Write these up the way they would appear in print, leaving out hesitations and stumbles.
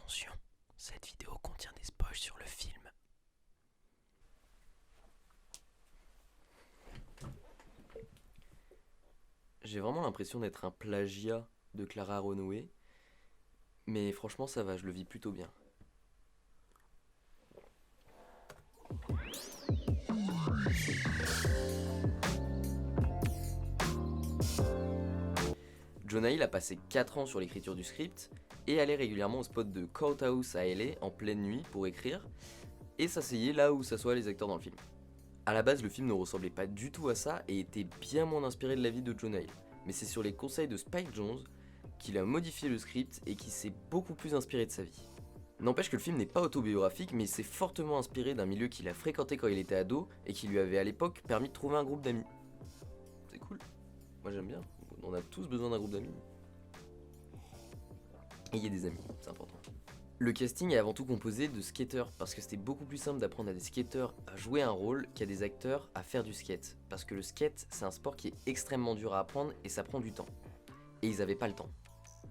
Attention, cette vidéo contient des spoils sur le film. J'ai vraiment l'impression d'être un plagiat de Clara Runaway, mais franchement ça va, je le vis plutôt bien. Jonah Hill a passé 4 ans sur l'écriture du script et allait régulièrement au spot de Courthouse à LA en pleine nuit pour écrire et s'asseyer là où s'assoient les acteurs dans le film. A la base, le film ne ressemblait pas du tout à ça et était bien moins inspiré de la vie de Jonah Hill. Mais c'est sur les conseils de Spike Jonze qu'il a modifié le script et qui s'est beaucoup plus inspiré de sa vie. N'empêche que le film n'est pas autobiographique, mais il s'est fortement inspiré d'un milieu qu'il a fréquenté quand il était ado et qui lui avait à l'époque permis de trouver un groupe d'amis. C'est cool, moi j'aime bien, on a tous besoin d'un groupe d'amis. Et il y a des amis, c'est important. Le casting est avant tout composé de skateurs, parce que c'était beaucoup plus simple d'apprendre à des skateurs à jouer un rôle qu'à des acteurs à faire du skate. Parce que le skate, c'est un sport qui est extrêmement dur à apprendre et ça prend du temps. Et ils avaient pas le temps.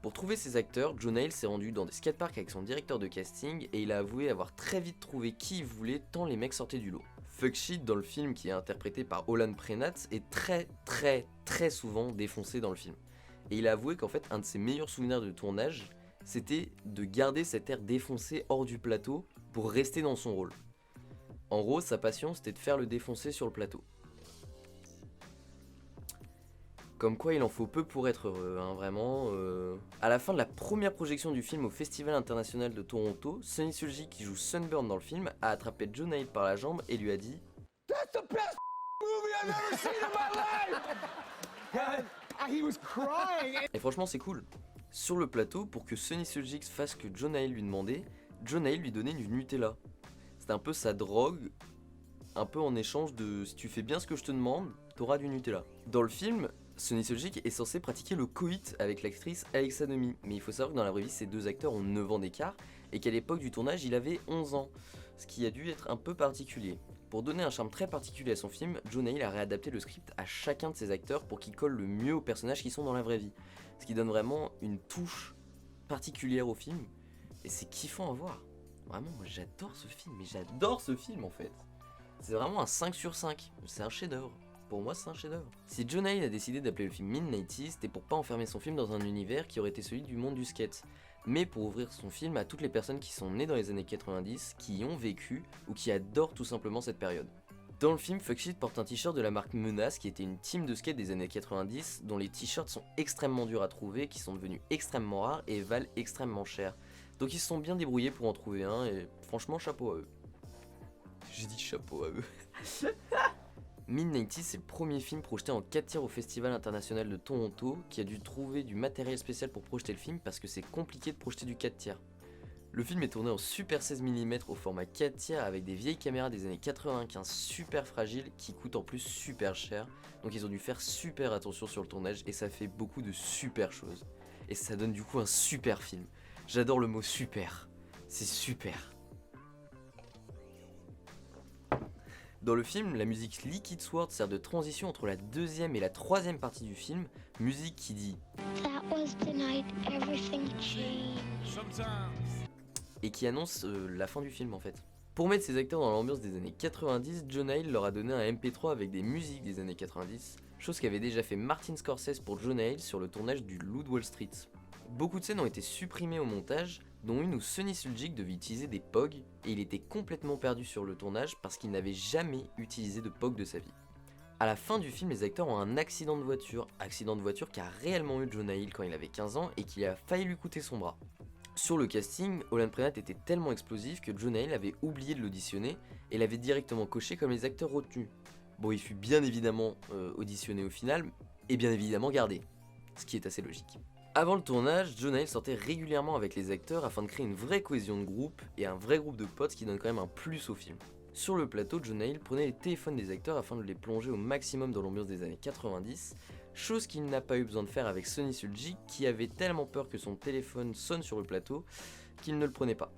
Pour trouver ces acteurs, Jonah Hill s'est rendu dans des skateparks avec son directeur de casting et il a avoué avoir très vite trouvé qui il voulait tant les mecs sortaient du lot. Fuck Shit dans le film, qui est interprété par Olan Prenat, est très souvent défoncé dans le film. Et il a avoué qu'en fait un de ses meilleurs souvenirs de tournage, c'était de garder cet air défoncé hors du plateau pour rester dans son rôle. En gros, sa passion c'était de faire le défoncé sur le plateau. Comme quoi il en faut peu pour être heureux, hein, vraiment. À la fin de la première projection du film au Festival International de Toronto, Sonny Sulji, qui joue Sunburn dans le film, a attrapé Jonah Hill par la jambe et lui a dit That's the best movie I've ever seen in my life! And he was crying. Et franchement c'est cool. Sur le plateau, pour que Sonny Sulji fasse ce que Jonah Hill lui demandait, Jonah Hill lui donnait du Nutella. C'était un peu sa drogue, un peu en échange de si tu fais bien ce que je te demande, t'auras du Nutella. Dans le film, Sonny Sulji est censé pratiquer le coït avec l'actrice Alexa Nomi, mais il faut savoir que dans la vraie vie, ces deux acteurs ont 9 ans d'écart et qu'à l'époque du tournage, il avait 11 ans, ce qui a dû être un peu particulier. Pour donner un charme très particulier à son film, Jonah Hill a réadapté le script à chacun de ses acteurs pour qu'ils collent le mieux aux personnages qui sont dans la vraie vie, ce qui donne vraiment une touche particulière au film, et c'est kiffant à voir. Vraiment, moi j'adore ce film, mais j'adore ce film en fait. C'est vraiment un 5 sur 5, c'est un chef-d'œuvre. Pour moi, c'est un chef-d'œuvre. Si Jonah Hill a décidé d'appeler le film Mid-90s, c'était pour pas enfermer son film dans un univers qui aurait été celui du monde du skate, mais pour ouvrir son film à toutes les personnes qui sont nées dans les années 90, qui y ont vécu ou qui adorent tout simplement cette période. Dans le film, Fuck Shit porte un t-shirt de la marque Menace, qui était une team de skate des années 90, dont les t-shirts sont extrêmement durs à trouver, qui sont devenus extrêmement rares et valent extrêmement cher. Donc ils se sont bien débrouillés pour en trouver un, et franchement chapeau à eux. J'ai dit chapeau à eux. Mid-90s, c'est le premier film projeté en 4 tiers au Festival International de Toronto, qui a dû trouver du matériel spécial pour projeter le film parce que c'est compliqué de projeter du 4 tiers. Le film est tourné en super 16 mm au format 4 tiers avec des vieilles caméras des années 95 super fragiles qui coûtent en plus super cher, donc ils ont dû faire super attention sur le tournage et ça fait beaucoup de super choses. Et ça donne du coup un super film. J'adore le mot super, c'est super. Dans le film, la musique Liquid Sword sert de transition entre la deuxième et la troisième partie du film, musique qui dit That was the night everything changed. et qui annonce la fin du film en fait. Pour mettre ces acteurs dans l'ambiance des années 90, Jonah Hill leur a donné un MP3 avec des musiques des années 90, chose qu'avait déjà fait Martin Scorsese pour Jonah Hill sur le tournage du Loup de Wall Street. Beaucoup de scènes ont été supprimées au montage, dont une où Sonny Sulji devait utiliser des POG, et il était complètement perdu sur le tournage parce qu'il n'avait jamais utilisé de POG de sa vie. A la fin du film, les acteurs ont un accident de voiture qu'a réellement eu Jonah Hill quand il avait 15 ans et qui a failli lui coûter son bras. Sur le casting, Olan Prenat était tellement explosif que Jonah Hill avait oublié de l'auditionner et l'avait directement coché comme les acteurs retenus. Bon, il fut bien évidemment auditionné au final, et bien évidemment gardé, ce qui est assez logique. Avant le tournage, Jonah Hill sortait régulièrement avec les acteurs afin de créer une vraie cohésion de groupe et un vrai groupe de potes qui donne quand même un plus au film. Sur le plateau, Jonah Hill prenait les téléphones des acteurs afin de les plonger au maximum dans l'ambiance des années 90, chose qu'il n'a pas eu besoin de faire avec Sonny Sulji qui avait tellement peur que son téléphone sonne sur le plateau qu'il ne le prenait pas.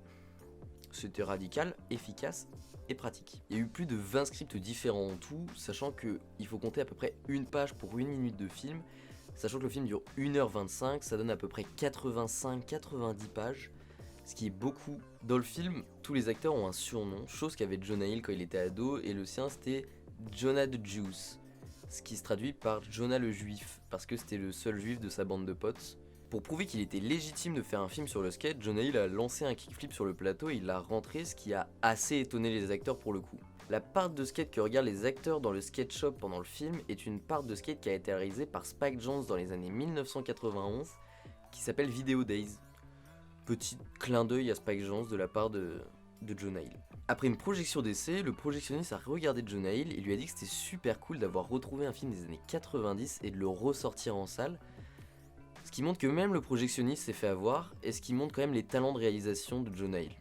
C'était radical, efficace et pratique. Il y a eu plus de 20 scripts différents en tout, sachant qu'il faut compter à peu près une page pour 1 minute de film, sachant que le film dure 1h25, ça donne à peu près 85-90 pages, Ce qui est beaucoup. Dans le film, tous les acteurs ont un surnom, chose qu'avait Jonah Hill quand il était ado, et le sien c'était Jonah the Juice, ce qui se traduit par Jonah le Juif, parce que c'était le seul juif de sa bande de potes. Pour prouver qu'il était légitime de faire un film sur le skate, Jonah Hill a lancé un kickflip sur le plateau et il l'a rentré, ce qui a assez étonné les acteurs pour le coup. La part de skate que regardent les acteurs dans le skate shop pendant le film est une part de skate qui a été réalisée par Spike Jonze dans les années 1991, qui s'appelle Video Days. Petit clin d'œil à Spike Jonze de la part de Jonah Hill. Après une projection d'essai, le projectionniste a regardé Jonah Hill et lui a dit que c'était super cool d'avoir retrouvé un film des années 90 et de le ressortir en salle. Ce qui montre que même le projectionniste s'est fait avoir, et ce qui montre quand même les talents de réalisation de Jonah Hill.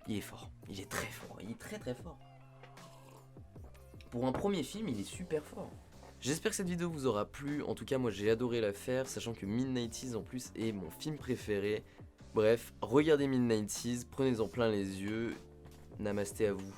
Il est fort, il est très fort, il est très très fort. Pour un premier film, il est super fort. J'espère que cette vidéo vous aura plu, en tout cas moi j'ai adoré la faire, sachant que Mid-90s en plus est mon film préféré. Bref, regardez Mid-90s, prenez-en plein les yeux, namasté à vous.